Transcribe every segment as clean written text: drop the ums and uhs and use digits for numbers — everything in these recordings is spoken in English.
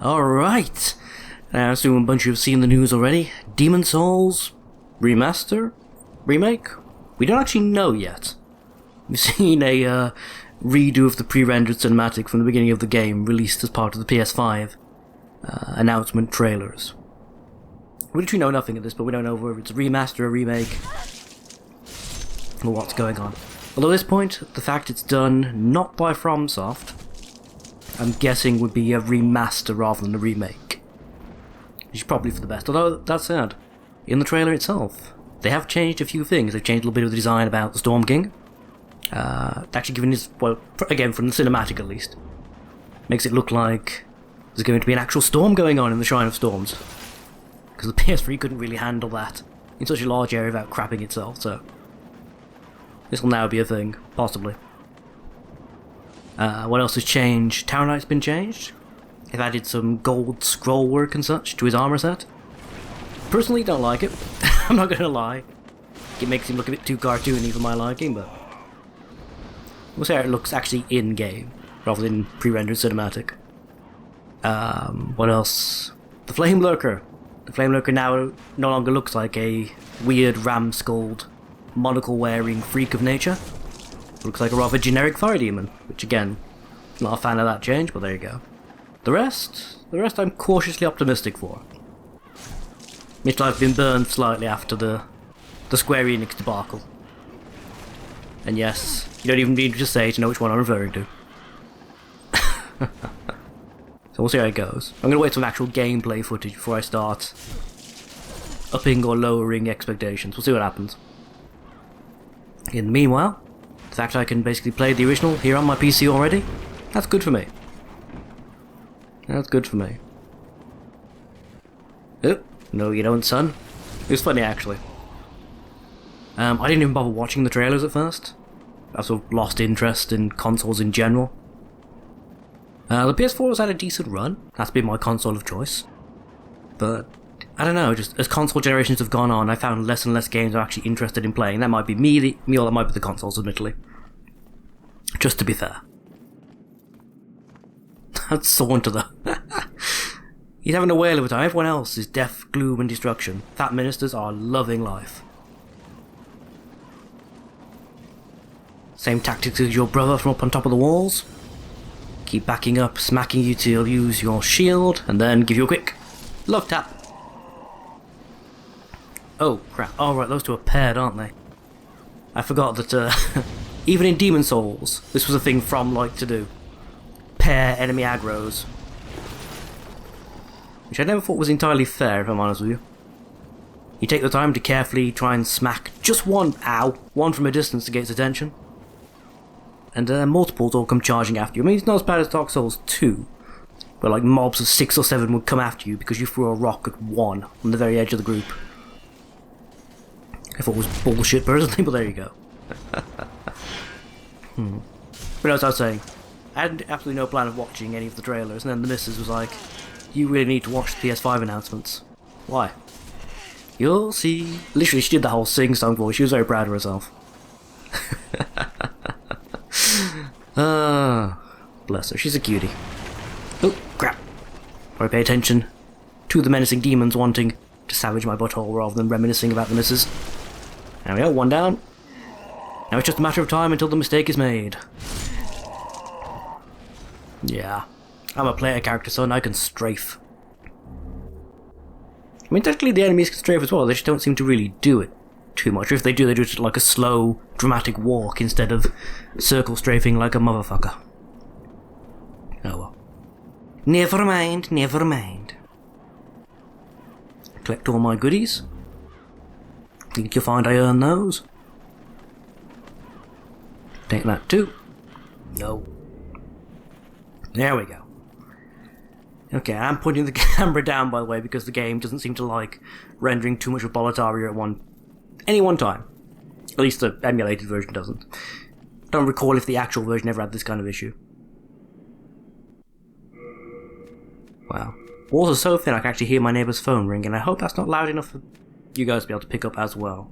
Alright, I assume a bunch of you have seen the news already. Demon Souls remaster? Remake? We don't actually know yet. We've seen a redo of the pre-rendered cinematic from the beginning of the game released as part of the PS5 announcement trailers. We literally know nothing of this, but we don't know whether it's a remaster, a remake, or what's going on. Although at this point, the fact it's done not by FromSoft, I'm guessing would be a remaster rather than a remake. Which is probably for the best, although that said, in the trailer itself, they have changed a few things. They've changed a little bit of the design about the Storm King. Actually giving his, well, again from the cinematic at least, makes it look like there's going to be an actual storm going on in the Shrine of Storms. Because the PS3 couldn't really handle that in such a large area without crapping itself, so this will now be a thing, possibly. What else has changed? Tower Knight's been changed. They've added some gold scroll work and such to his armor set. Personally, don't like it. I'm not gonna lie. It makes him look a bit too cartoony for my liking, but we'll see how it looks actually in-game, rather than pre-rendered cinematic. What else? The Flame Lurker. The Flame Lurker now no longer looks like a weird ram-skulled, monocle-wearing freak of nature. It looks like a rather generic fire demon, which again, not a fan of that change, but there you go. The rest I'm cautiously optimistic for. It'll have been burned slightly after the Square Enix debacle. And yes, you don't even need to say to know which one I'm referring to. So we'll see how it goes. I'm going to wait for some actual gameplay footage before I start upping or lowering expectations. We'll see what happens. In the meanwhile, the fact I can basically play the original here on my PC already, that's good for me. That's good for me. Oh, no you don't, son. It was funny actually. I didn't even bother watching the trailers at first. I sort of lost interest in consoles in general. The PS4 has had a decent run. That's been my console of choice. But, I don't know, just as console generations have gone on, I found less and less games I'm actually interested in playing. That might be me or that might be the consoles, admittedly. Just to be fair. That's Saunter though. He's having a whale of a time. Everyone else is death, gloom and destruction. Fat ministers are loving life. Same tactics as your brother from up on top of the walls. Keep backing up, smacking you till you use your shield, and then give you a quick love tap. Oh crap, oh right, those two are paired, aren't they? I forgot that even in Demon Souls, this was a thing From liked to do. Pair enemy aggros. Which I never thought was entirely fair, if I'm honest with you. You take the time to carefully try and smack just one, one from a distance to get its attention. And multiples all come charging after you. I mean, it's not as bad as Dark Souls 2, where like mobs of 6 or 7 would come after you because you threw a rock at one on the very edge of the group. I thought it was bullshit personally, but there you go. But as I was saying, I had absolutely no plan of watching any of the trailers, and then the missus was like, you really need to watch the PS5 announcements. Why? You'll see. Literally, she did the whole sing-song voice. She was very proud of herself. Bless her, she's a cutie. Oh, crap. I pay attention to the menacing demons wanting to savage my butthole rather than reminiscing about the missus. There we go, one down. Now it's just a matter of time until the mistake is made. Yeah. I'm a player character, son, I can strafe. I mean, technically the enemies can strafe as well, they just don't seem to really do it too much. Or if they do it like a slow, dramatic walk instead of circle strafing like a motherfucker. Oh well. Never mind, never mind. Collect all my goodies. Think you'll find I earn those? Take that too. No. There we go. Okay, I'm putting the camera down by the way because the game doesn't seem to like rendering too much of Boletaria at any one time. At least the emulated version doesn't. Don't recall if the actual version ever had this kind of issue. Wow. Walls are so thin I can actually hear my neighbour's phone ring, and I hope that's not loud enough for you guys to be able to pick up as well.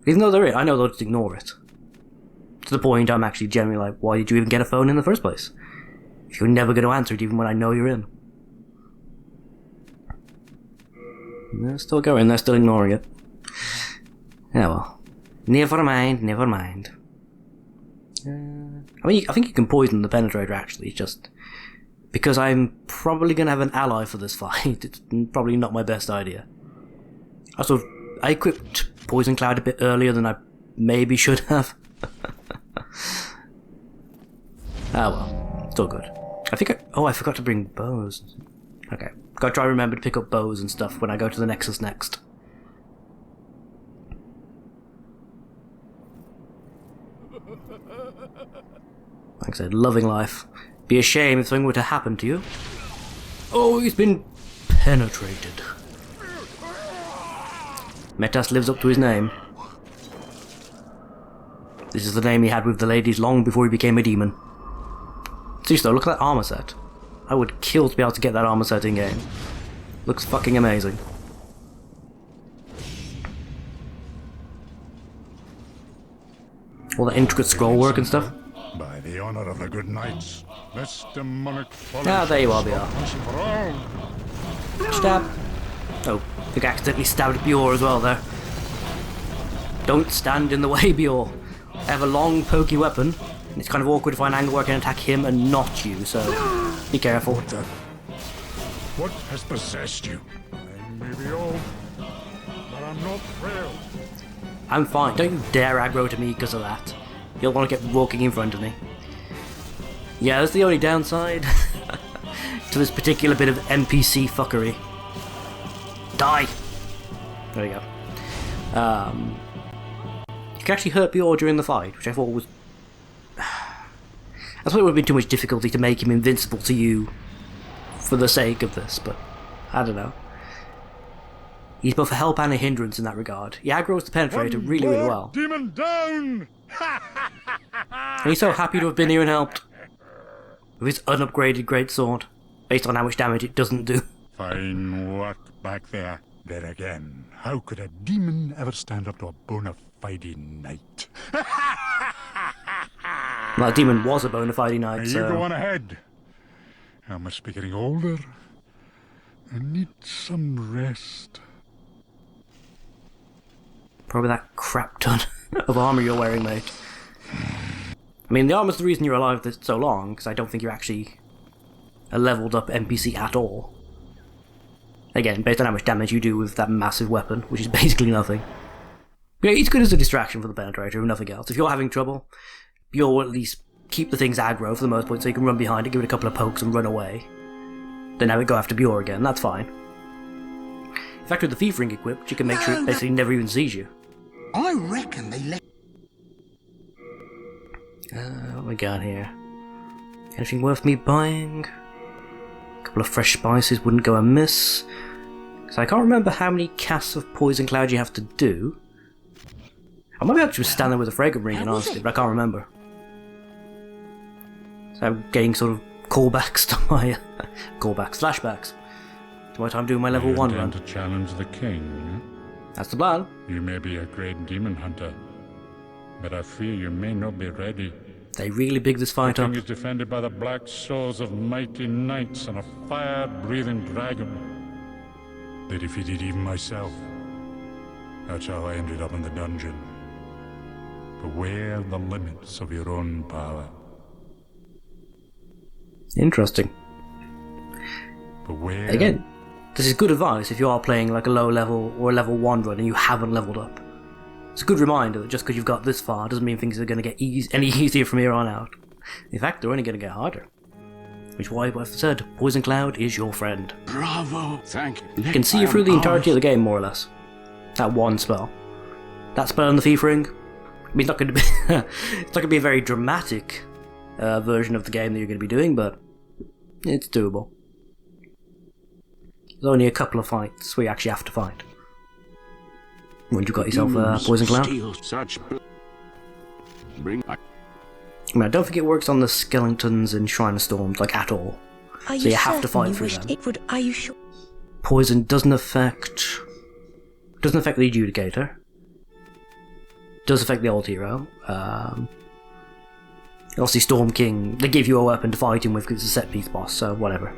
Even though they're it, I know they'll just ignore it. To the point I'm actually generally like, why did you even get a phone in the first place? If you're never going to answer it even when I know you're in. They're still going, they're still ignoring it. Yeah, well. Never mind, never mind. I mean, I think you can poison the penetrator actually, just because I'm probably going to have an ally for this fight. It's probably not my best idea. Also, I equipped Poison Cloud a bit earlier than I maybe should have. Ah well, it's all good. I forgot to bring bows. Okay, gotta try and remember to pick up bows and stuff when I go to the Nexus next. Like I said, loving life. Be a shame if something were to happen to you. Oh, he's been penetrated. Metas lives up to his name. This is the name he had with the ladies long before he became a demon. Seriously though, look at that armor set. I would kill to be able to get that armor set in game. Looks fucking amazing. All that intricate scroll work and stuff. By the honor of the good knights, this demonic folly. Ah, there you are, BR. Stab. Oh, I think I accidentally stabbed Bjorn as well there. Don't stand in the way, Bjorn. I have a long, pokey weapon, and it's kind of awkward to find an angle where I can attack him and not you, so be careful. What has possessed you? I may be old, but I'm not frail. I'm fine. Don't you dare aggro to me because of that. You'll want to get walking in front of me. Yeah, that's the only downside to this particular bit of NPC fuckery. Die! There we go. You can actually hurt Bjorn during the fight, which I thought was... I thought it would have been too much difficulty to make him invincible to you for the sake of this, but I don't know. He's both a help and a hindrance in that regard. He aggroes the penetrator really, really well. Demon down! And he's so happy to have been here and helped. With his unupgraded greatsword, based on how much damage it doesn't do. Fine work back there. There again, how could a demon ever stand up to a bona fide knight? Well, that demon was a bona fide knight, Now so... you go on ahead. I must be getting older. I need some rest. Probably that crap ton of armor you're wearing, mate. I mean, the armor's the reason you're alive this so long, because I don't think you're actually a leveled up NPC at all. Again, based on how much damage you do with that massive weapon, which is basically nothing. Yeah, it's good as a distraction for the penetrator, if nothing else. If you're having trouble, you'll at least keep the things aggro for the most part, so you can run behind it, give it a couple of pokes and run away. Then have it go after Bjorn again, that's fine. In fact, with the thief ring equipped, you can make sure it basically never even sees you. I reckon they let... What we got here? Anything worth me buying? A couple of fresh spices wouldn't go amiss. So I can't remember how many casts of Poison Cloud you have to do. I might be able to just stand there with a fragrant ring, and honestly, but I can't remember. So I'm getting sort of callbacks to my... flashbacks. To my time doing my level 1 run. To challenge the king? That's the plan. You may be a great demon hunter, but I fear you may not be ready. They really big this fight The up. king is defended by the black souls of mighty knights and a fire-breathing dragon. They defeated even myself. That's how I ended up in the dungeon. Beware the limits of your own power. Interesting. Beware... Again, this is good advice if you are playing like a low level or a level 1 run and you haven't leveled up. It's a good reminder that just because you've got this far doesn't mean things are going to get any easier from here on out. In fact, they're only going to get harder. Which is why I've said, Poison Cloud is your friend. Bravo! Thank you. You can see you through the entirety of the game, more or less. That one spell. That spell and the thief ring. I mean, it's not going to be it's not going to be a very dramatic version of the game that you're going to be doing, but it's doable. There's only a couple of fights where you actually have to fight. When you've got yourself a Poison Cloud. I mean, I don't think it works on the skeletons in Shrine of Storms, like, at all. So you have to fight through them. It would, are you sure? Poison doesn't affect the Adjudicator. Does affect the old hero. Obviously Storm King, they give you a weapon to fight him with because it's a set piece boss, so whatever.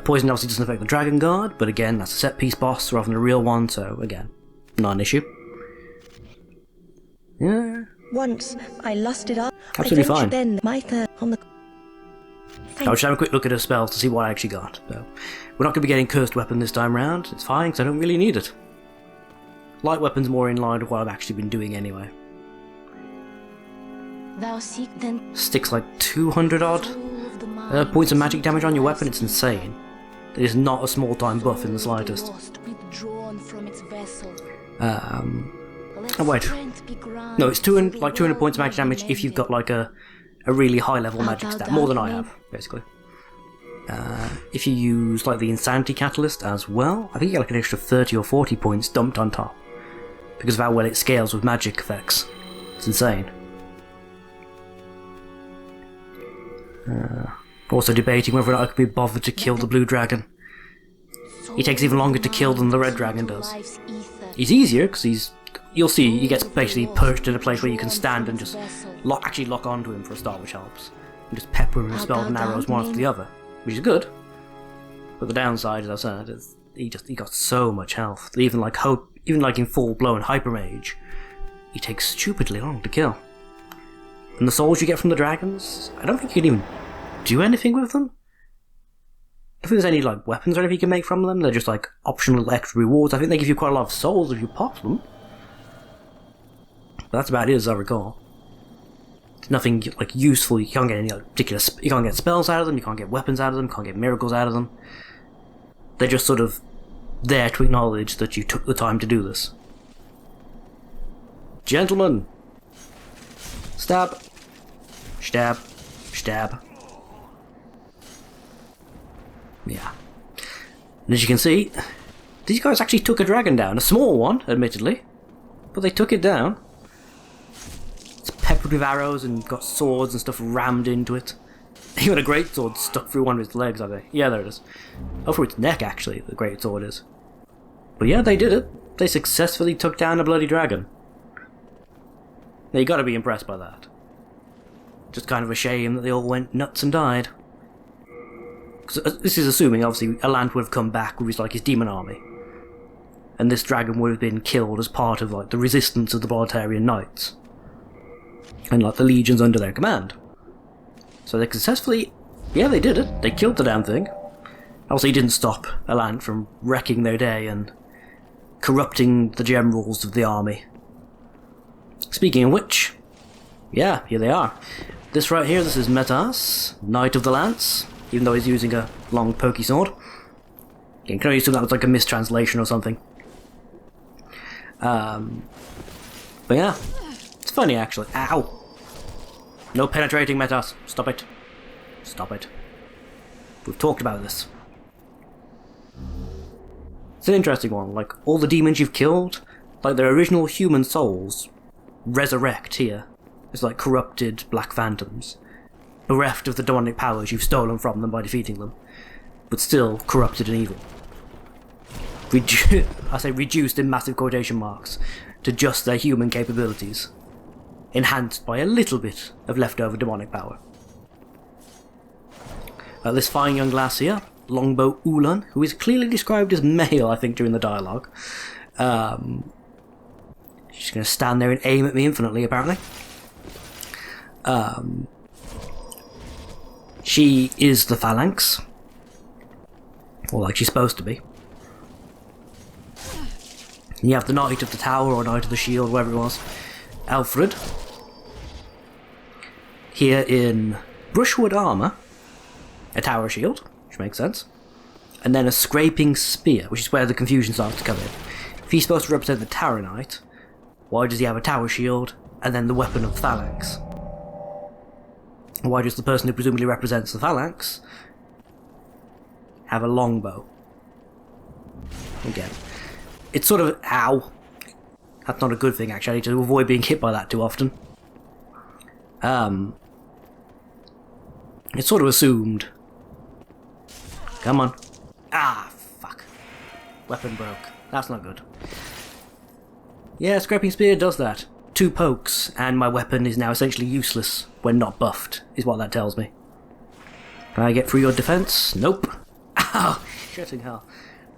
Poison obviously doesn't affect the Dragon Guard, but again, that's a set piece boss rather than a real one, so again, not an issue. Yeah. Once I lusted up. Absolutely I fine. Then my third on the. I'll just have a quick look at her spells to see what I actually got. So, we're not going to be getting Cursed Weapon this time round. It's fine, because I don't really need it. Light Weapon's more in line with what I've actually been doing anyway. Thou seek then. Sticks like 200 odd points of magic damage on your weapon. It's insane. It is not a small time buff in the slightest. Oh wait. No, it's 200 points of magic damage if you've got like a really high level magic stat. More than I have, basically. If you use like the Insanity Catalyst as well, I think you get like an extra 30 or 40 points dumped on top. Because of how well it scales with magic effects. It's insane. Also debating whether or not I could be bothered to kill the blue dragon. He takes even longer to kill than the red dragon does. He's easier because you'll see, he gets basically perched in a place where you can stand and just lock onto him for a start, which helps. And just pepper him with spells and arrows one after the other, which is good. But the downside, as I said, is he got so much health. Even like in full-blown hyper mage, he takes stupidly long to kill. And the souls you get from the dragons, I don't think you can even do anything with them. I don't think there's any like weapons or anything you can make from them. They're just like optional extra rewards. I think they give you quite a lot of souls if you pop them. But that's about it, as I recall. It's nothing like useful. You can't get any like, particular. You can't get spells out of them. You can't get weapons out of them. You can't get miracles out of them. They're just sort of there to acknowledge that you took the time to do this. Gentlemen, stab, stab, stab. Yeah. And as you can see, these guys actually took a dragon down. A small one, admittedly, but they took it down. It's peppered with arrows and got swords and stuff rammed into it. Even a great sword stuck through one of its legs, I think. Yeah, there it is. Oh, through its neck, actually, the great sword is. But yeah, they did it. They successfully took down a bloody dragon. Now, you gotta be impressed by that. Just kind of a shame that they all went nuts and died. Cause this is assuming, obviously, Alant would have come back with his demon army. And this dragon would have been killed as part of like the resistance of the Bolitarian Knights. And like the legions under their command. So they successfully, yeah, they did it. They killed the damn thing. Obviously, it didn't stop Alant from wrecking their day and corrupting the generals of the army. Speaking of which, yeah, here they are. This right here, this is Metas, Knight of the Lance, even though he's using a long pokey sword. You can only assume that was like a mistranslation or something. But yeah, it's funny actually. Ow! No penetrating, Metas. Stop it. Stop it. We've talked about this. It's an interesting one. Like, all the demons you've killed, like their original human souls, resurrect here. It's like corrupted black phantoms. Bereft of the demonic powers you've stolen from them by defeating them. But still corrupted and evil. I say reduced in massive quotation marks to just their human capabilities. Enhanced by a little bit of leftover demonic power. This fine young lass here, Longbow Ulan, who is clearly described as male, I think, during the dialogue. She's going to stand there and aim at me infinitely, apparently. She is the Phalanx. Or like she's supposed to be. And you have the Knight of the Tower, or Knight of the Shield, whatever it was. Alfred. Here in brushwood armour. A tower shield, which makes sense. And then a scraping spear, which is where the confusion starts to come in. If he's supposed to represent the Tower Knight, why does he have a tower shield and then the weapon of Phalanx? Why does the person who presumably represents the Phalanx have a longbow? Again, it's sort of, ow. That's not a good thing, actually. I need to avoid being hit by that too often. It's sort of assumed. Come on. Ah, fuck. Weapon broke. That's not good. Yeah, Scraping Spear does that. 2 pokes, and my weapon is now essentially useless when not buffed, is what that tells me. Can I get through your defense? Nope. Ow! Shitting hell.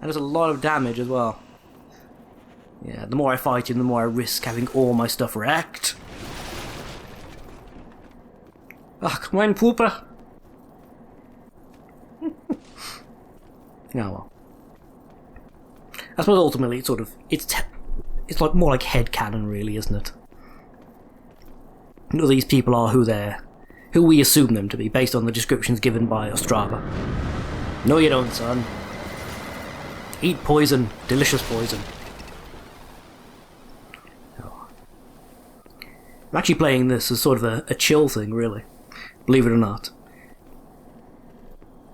And there's a lot of damage as well. Yeah, the more I fight him, the more I risk having all my stuff wrecked. Ah, come on, Pooper! Oh well. I suppose ultimately it's sort of... It's like more like headcanon really, isn't it? You know, these people are who we assume them to be, based on the descriptions given by Ostrava. No you don't, son. Eat poison. Delicious poison. Oh. I'm actually playing this as sort of a chill thing, really. Believe it or not.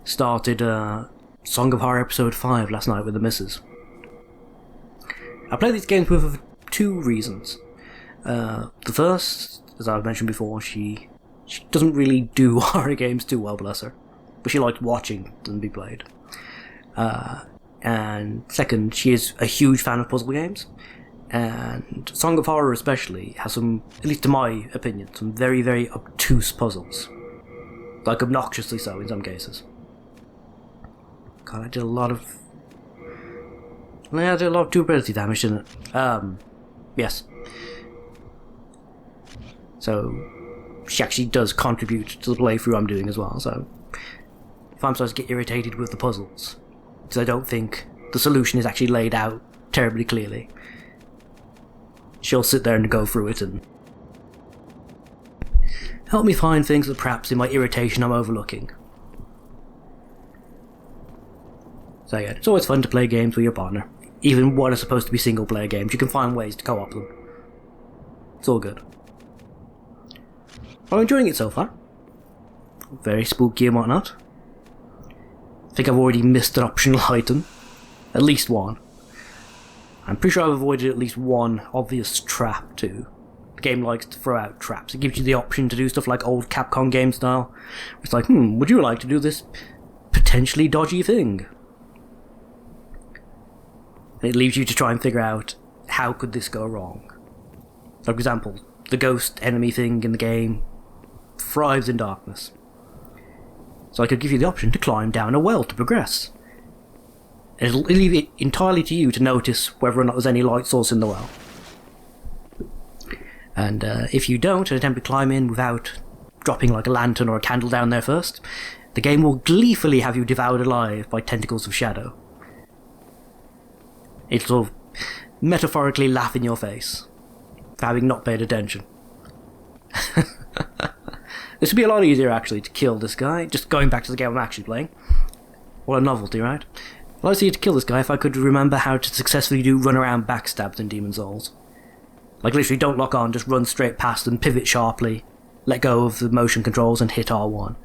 Started Song of Horror Episode 5 last night with the missus. I play these games with 2 reasons. The first, as I've mentioned before, she doesn't really do horror games too well, bless her. But she likes watching them be played. And second, she is a huge fan of puzzle games. And Song of Horror especially has some, at least in my opinion, some very, very obtuse puzzles. Like obnoxiously so in some cases. God, I did a lot of durability damage, didn't it? Yes. So, she actually does contribute to the playthrough I'm doing as well, so... If I'm supposed to get irritated with the puzzles, because I don't think the solution is actually laid out terribly clearly, she'll sit there and go through it and help me find things that perhaps in my irritation I'm overlooking. So yeah, it's always fun to play games with your partner. Even what are supposed to be single player games, you can find ways to co-op them. It's all good. I'm enjoying it so far. Very spooky and whatnot. I think I've already missed an optional item. At least one. I'm pretty sure I've avoided at least one obvious trap too. The game likes to throw out traps. It gives you the option to do stuff like old Capcom game style. It's like, would you like to do this potentially dodgy thing? And it leaves you to try and figure out, how could this go wrong? For example, the ghost enemy thing in the game thrives in darkness. So I could give you the option to climb down a well to progress. And it'll leave it entirely to you to notice whether or not there's any light source in the well. And if you don't and attempt to climb in without dropping like a lantern or a candle down there first, the game will gleefully have you devoured alive by tentacles of shadow. It'll sort of metaphorically laugh in your face for having not paid attention. This would be a lot easier actually to kill this guy, just going back to the game I'm actually playing. What a novelty, right? A lot easier to kill this guy if I could remember how to successfully do run around backstabs in Demon's Souls. Like literally don't lock on, just run straight past them, pivot sharply, let go of the motion controls and hit R1.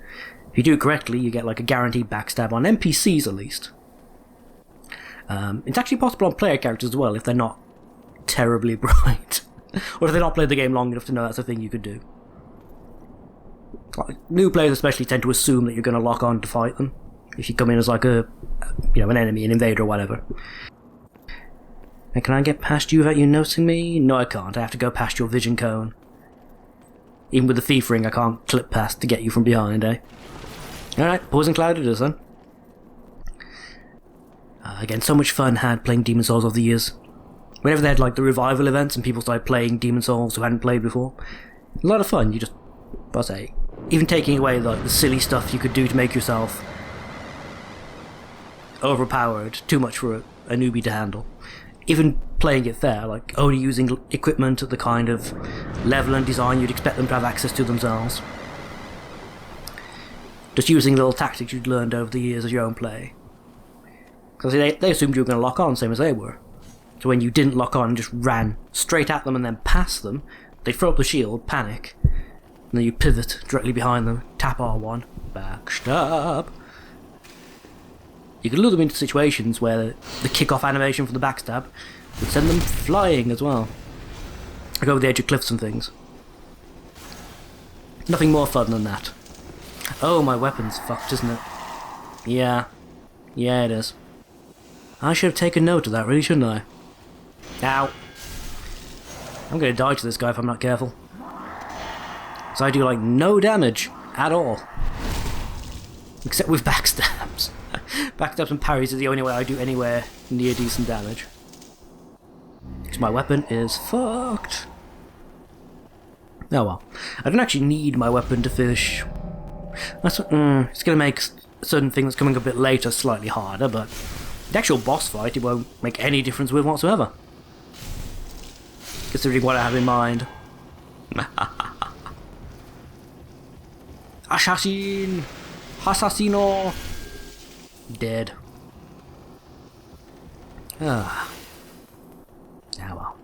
If you do it correctly, you get like a guaranteed backstab on NPCs at least. It's actually possible on player characters as well if they're not terribly bright. Or if they've not played the game long enough to know that's a thing you could do. Like, new players especially tend to assume that you're going to lock on to fight them. If you come in as like an enemy, an invader or whatever. And can I get past you without you noticing me? No, I can't. I have to go past your vision cone. Even with the thief ring, I can't clip past to get you from behind, eh? Alright, Poison Cloud it is then. Again, so much fun had playing Demon's Souls over the years. Whenever they had like the revival events and people started playing Demon's Souls who hadn't played before, a lot of fun. You just, even taking away like the silly stuff you could do to make yourself overpowered, too much for a newbie to handle. Even playing it fair, like only using equipment at the kind of level and design you'd expect them to have access to themselves. Just using little tactics you'd learned over the years as your own play. Because they assumed you were going to lock on, same as they were. So when you didn't lock on and just ran straight at them and then past them, they throw up the shield, panic, and then you pivot directly behind them, tap R1, backstab. You could lure them into situations where the kick-off animation for the backstab would send them flying as well. Like over the edge of cliffs and things. Nothing more fun than that. Oh, my weapon's fucked, isn't it? Yeah. Yeah, it is. I should have taken note of that, really, shouldn't I? Ow. I'm gonna die to this guy if I'm not careful. So I do like no damage at all. Except with backstabs. Backstabs and parries are the only way I do anywhere near decent damage. Because my weapon is fucked. Oh well. I don't actually need my weapon to fish. That's it's gonna make a certain thing that's coming a bit later slightly harder, but the actual boss fight it won't make any difference with whatsoever. Considering what I have in mind. Assassin! Assassino! Dead. Ah. Ah well.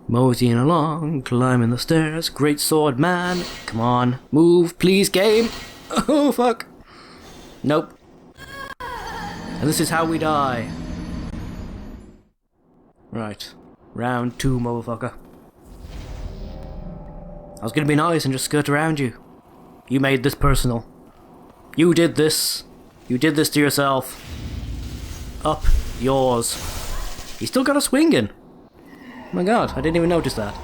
Moseying along, climbing the stairs. Great sword man. Come on. Move, please, game! Oh, fuck! Nope. And this is how we die. Right. Round 2, motherfucker. I was gonna be nice and just skirt around you. You made this personal. You did this. You did this to yourself. Up yours. He's still got a swing in. Oh my god, I didn't even notice that.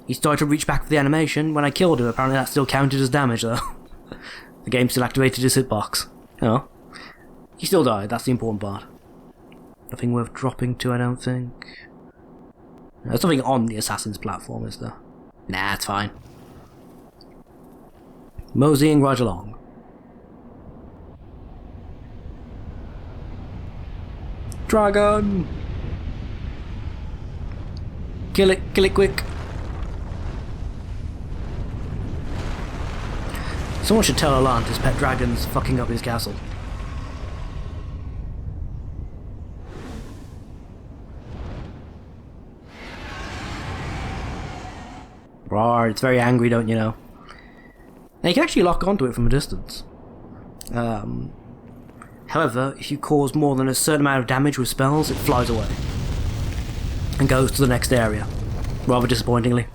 He started to reach back for the animation when I killed him. Apparently that still counted as damage though. The game still activated his hitbox. Oh. He still died, that's the important part. Nothing worth dropping to, I don't think. There's nothing on the Assassin's platform, is there? Nah, it's fine. Moseying right along. Dragon! Kill it quick! Someone should tell Alant his pet dragon's fucking up his castle. Roar, it's very angry, don't you know? Now you can actually lock onto it from a distance. However, if you cause more than a certain amount of damage with spells, it flies away. And goes to the next area. Rather disappointingly.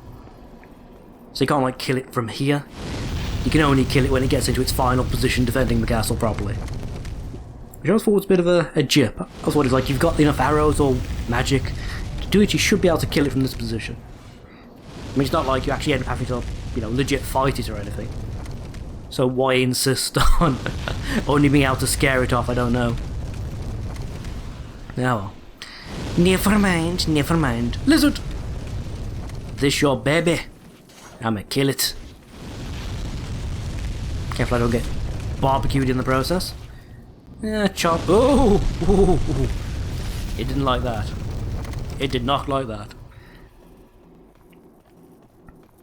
So you can't like kill it from here. You can only kill it when it gets into its final position defending the castle properly. Which I always thought was a bit of a jip. I was wondering, like, you've got enough arrows or magic to do it, you should be able to kill it from this position. I mean, it's not like you actually end up having to, you know, legit fight it or anything. So why insist on only being able to scare it off, I don't know. Now, never mind, never mind. Lizard! This your baby. I'ma kill it. Careful I don't get barbecued in the process. Yeah, chop. Oh! Ooh. It didn't like that. It did not like that.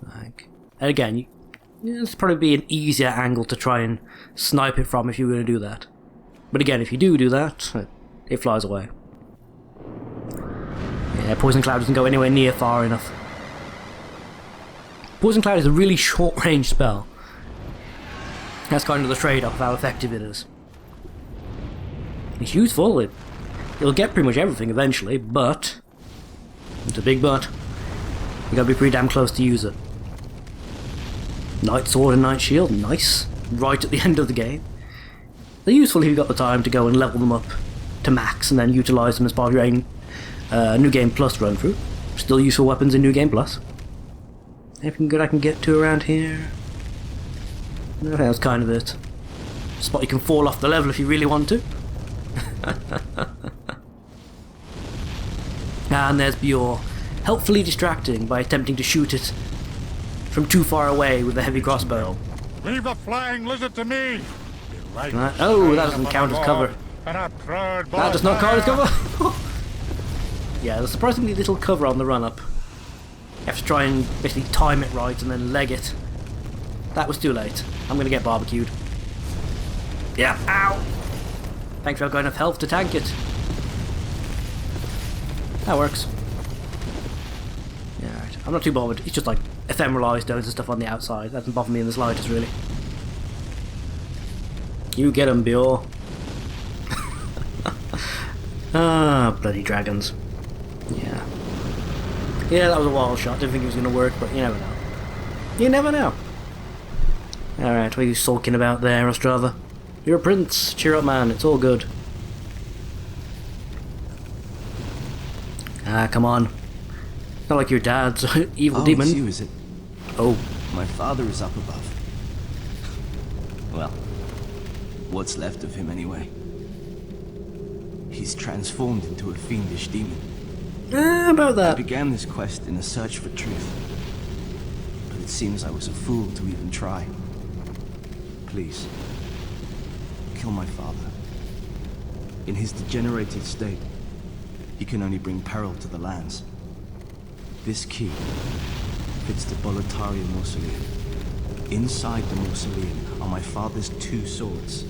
Like, and again, this would probably be an easier angle to try and snipe it from if you were going to do that. But again, if you do that, it flies away. Yeah, Poison Cloud doesn't go anywhere near far enough. Poison Cloud is a really short-range spell. That's kind of the trade-off of how effective it is. It's useful, it'll get pretty much everything eventually, but... It's a big but. You gotta be pretty damn close to use it. Night Sword and Night Shield, nice. Right at the end of the game. They're useful if you've got the time to go and level them up to max and then utilise them as part of your own New Game Plus run through. Still useful weapons in New Game Plus. Anything good I can get to around here? I think that's kind of it. Spot you can fall off the level if you really want to. And there's Bjorn, helpfully distracting by attempting to shoot it from too far away with a heavy crossbow. Leave the flying lizard to me! Oh, that doesn't count as cover. That does not count as cover? Yeah, there's surprisingly little cover on the run-up. You have to try and basically time it right and then leg it. That was too late. I'm gonna get barbecued. Yeah, ow! Thankfully I've got enough health to tank it. That works. Yeah, right. I'm not too bothered. It's just like ephemeralized stones and stuff on the outside. That doesn't bother me in the slightest, really. You get 'em, Bjorn. Ah, bloody dragons. Yeah. Yeah, that was a wild shot. Didn't think it was going to work, but you never know. You never know. Alright, what are you sulking about there, Ostrava? You're a prince. Cheer up, man. It's all good. Ah, come on. Not like your dad's evil Oh, demon. it's you, is it? Oh, My father is up above. Well, what's left of him anyway? He's transformed into a fiendish demon. about I that. began this quest in a search for truth, but it seems I was a fool to even try. Please, kill my father. In his degenerated state, he can only bring peril to the lands. This key fits the Boletaria mausoleum. Inside the mausoleum are my father's two swords,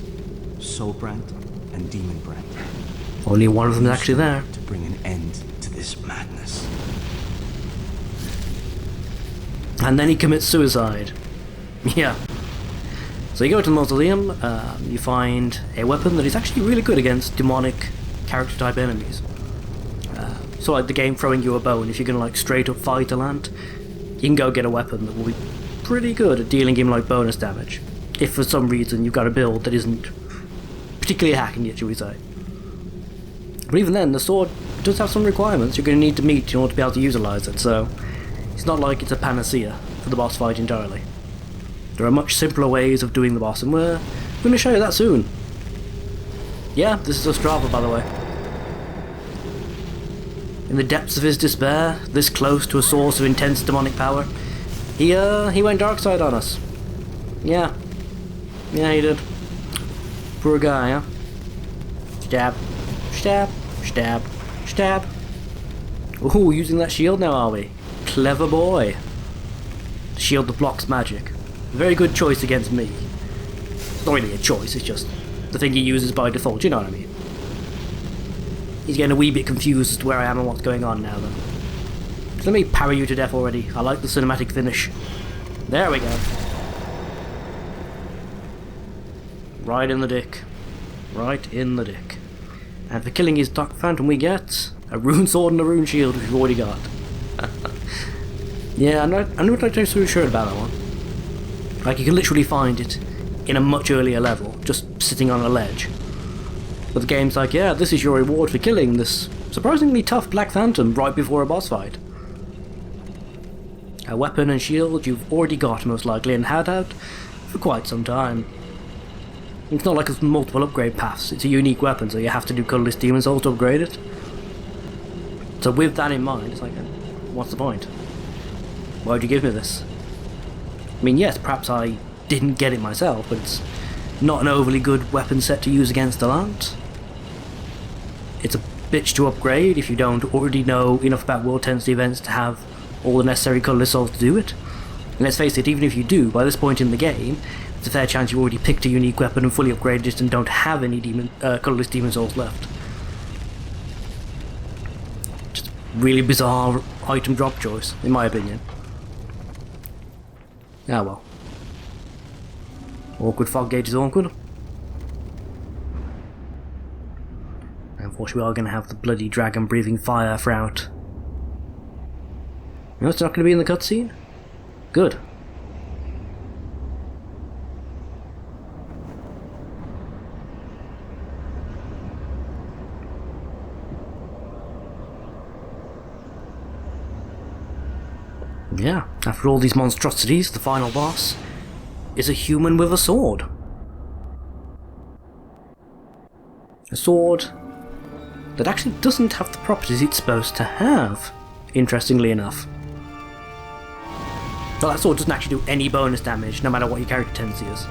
Soulbrand and Demonbrand. Only one of them is actually there. To bring an end to this madness. And then he commits suicide. Yeah. So you go to the mausoleum, you find a weapon that is actually really good against demonic character type enemies. So like the game throwing you a bow, and if you're gonna like straight up fight a land, you can go get a weapon that will be pretty good at dealing him like bonus damage. If for some reason you've got a build that isn't particularly hacking it, shall we say. But even then, the sword does have some requirements you're going to need to meet in order to be able to utilise it, so it's not like it's a panacea for the boss fight entirely. There are much simpler ways of doing the boss, and we're going to show you that soon. Yeah, this is Ostrava, by the way. In the depths of his despair, this close to a source of intense demonic power, he went dark side on us. Yeah. Yeah, he did. Poor guy, huh? Stab. Stab. Stab. Stab. Ooh, using that shield now, are we? Clever boy. The shield that blocks magic. Very good choice against me. It's not really a choice, it's just the thing he uses by default, you know what I mean? He's getting a wee bit confused as to where I am and what's going on now, though. So let me parry you to death already. I like the cinematic finish. There we go. Right in the dick. Right in the dick. And for killing his Dark Phantom we get a rune sword and a rune shield, which we've already got. Yeah, I'm not actually so sure about that one. Like, you can literally find it in a much earlier level, just sitting on a ledge. But the game's like, yeah, this is your reward for killing this surprisingly tough Black Phantom right before a boss fight. A weapon and shield you've already got, most likely, and had for quite some time. It's not like it's multiple upgrade paths, it's a unique weapon, so you have to do Colourless Demon Souls to upgrade it. So with that in mind, it's like, what's the point? Why would you give me this? I mean, yes, perhaps I didn't get it myself, but it's not an overly good weapon set to use against the land. It's a bitch to upgrade if you don't already know enough about World Tendency events to have all the necessary Colourless Souls to do it. And let's face it, even if you do, by this point in the game, it's a fair chance you've already picked a unique weapon and fully upgraded it and don't have any Colourless Demon Souls left. Just a really bizarre item drop choice, in my opinion. Ah well. Awkward fog gauge is awkward. Unfortunately, we are going to have the bloody dragon breathing fire throughout. No, it's not going to be in the cutscene? Good. Yeah, after all these monstrosities, the final boss is a human with a sword. A sword that actually doesn't have the properties it's supposed to have, interestingly enough. So that sword doesn't actually do any bonus damage, no matter what your character tendency is.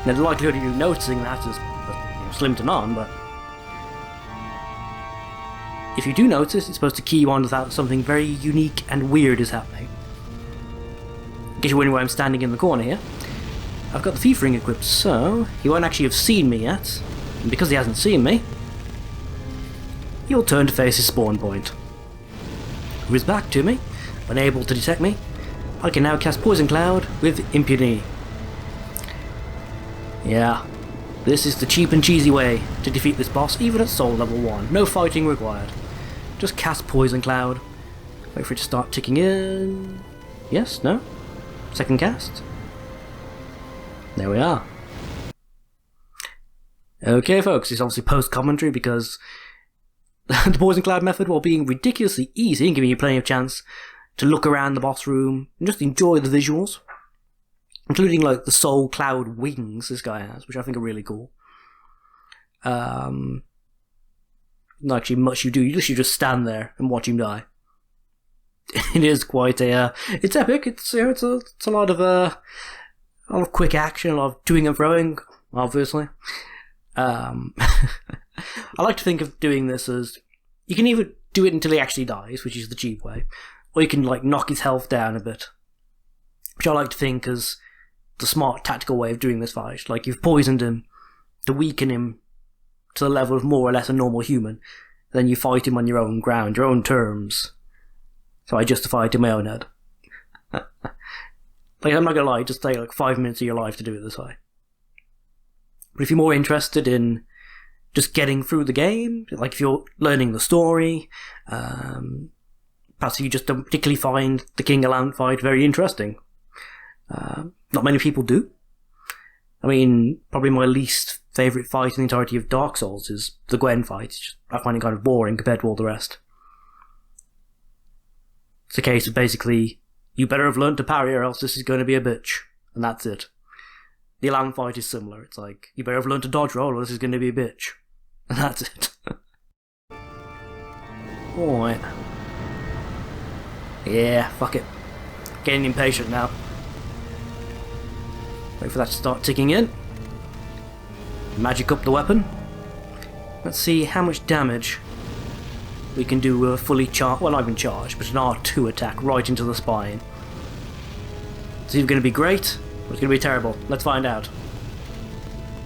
Now the likelihood of you noticing that is slim to none, but if you do notice, it's supposed to key you on that something very unique and weird is happening. In case you're wondering why I'm standing in the corner here, I've got the thief ring equipped, so he won't actually have seen me yet, and because he hasn't seen me, he'll turn to face his spawn point. With his back to me, unable to detect me, I can now cast Poison Cloud with impunity. Yeah, this is the cheap and cheesy way to defeat this boss, even at soul level 1. No fighting required. Just cast Poison Cloud, wait for it to start ticking in. Yes? No? Second cast? There we are. Okay folks, it's obviously post-commentary because the poison cloud method, while being ridiculously easy and giving you plenty of chance to look around the boss room and just enjoy the visuals, including like the soul cloud wings this guy has, which I think are really cool. Not actually much you do. You literally just stand there and watch him die. It is quite a. It's epic. It's it's a lot of quick action, a lot of doing and throwing, obviously. I like to think of doing this as you can either do it until he actually dies, which is the cheap way, or you can like knock his health down a bit, which I like to think as the smart tactical way of doing this fight. Like you've poisoned him to weaken him to the level of more or less a normal human, then you fight him on your own ground, your own terms. So I justify it in my own head. Like, I'm not gonna lie, it just take like 5 minutes of your life to do it this way. But if you're more interested in just getting through the game, like if you're learning the story, perhaps you just don't particularly find the King of Land fight very interesting. Not many people do. I mean, probably my least favourite fight in the entirety of Dark Souls is the Gwen fight. I find it kind of boring compared to all the rest. It's a case of basically, you better have learned to parry or else this is going to be a bitch. And that's it. The Alan fight is similar. It's like, you better have learned to dodge roll or this is going to be a bitch. And that's it. Alright. Yeah, fuck it. Getting impatient now. Wait for that to start ticking in. Magic up the weapon. Let's see how much damage we can do with a fully charged, well, not even charged, but an R2 attack right into the spine. It's either going to be great, or it's going to be terrible. Let's find out.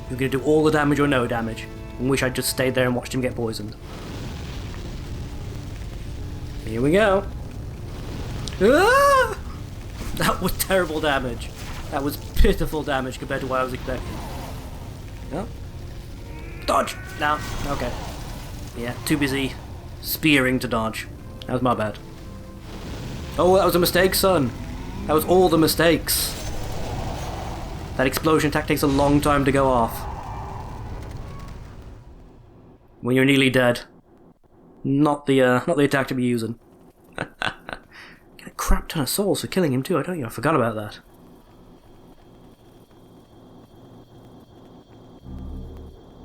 We're going to do all the damage or no damage. I wish I'd just stayed there and watched him get poisoned. Here we go. Ah! That was terrible damage. That was pitiful damage compared to what I was expecting. No? Dodge! No. Okay. Yeah, too busy spearing to dodge. That was my bad. Oh, that was a mistake, son. That was all the mistakes. That explosion attack takes a long time to go off. When you're nearly dead. Not the attack to be using. Get a crap ton of souls for killing him too, don't you? I forgot about that.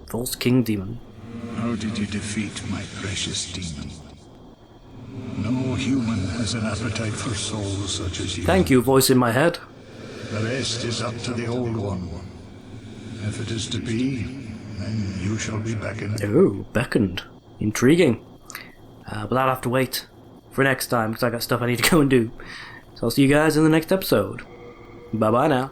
False King Demon. How did you defeat my precious demon? No human has an appetite for souls such as you. Thank you, voice in my head. The rest is up to the old one. If it is to be, then you shall be beckoned. Oh, beckoned. Intriguing. But I'll have to wait for next time because I got stuff I need to go and do. So I'll see you guys in the next episode. Bye bye now.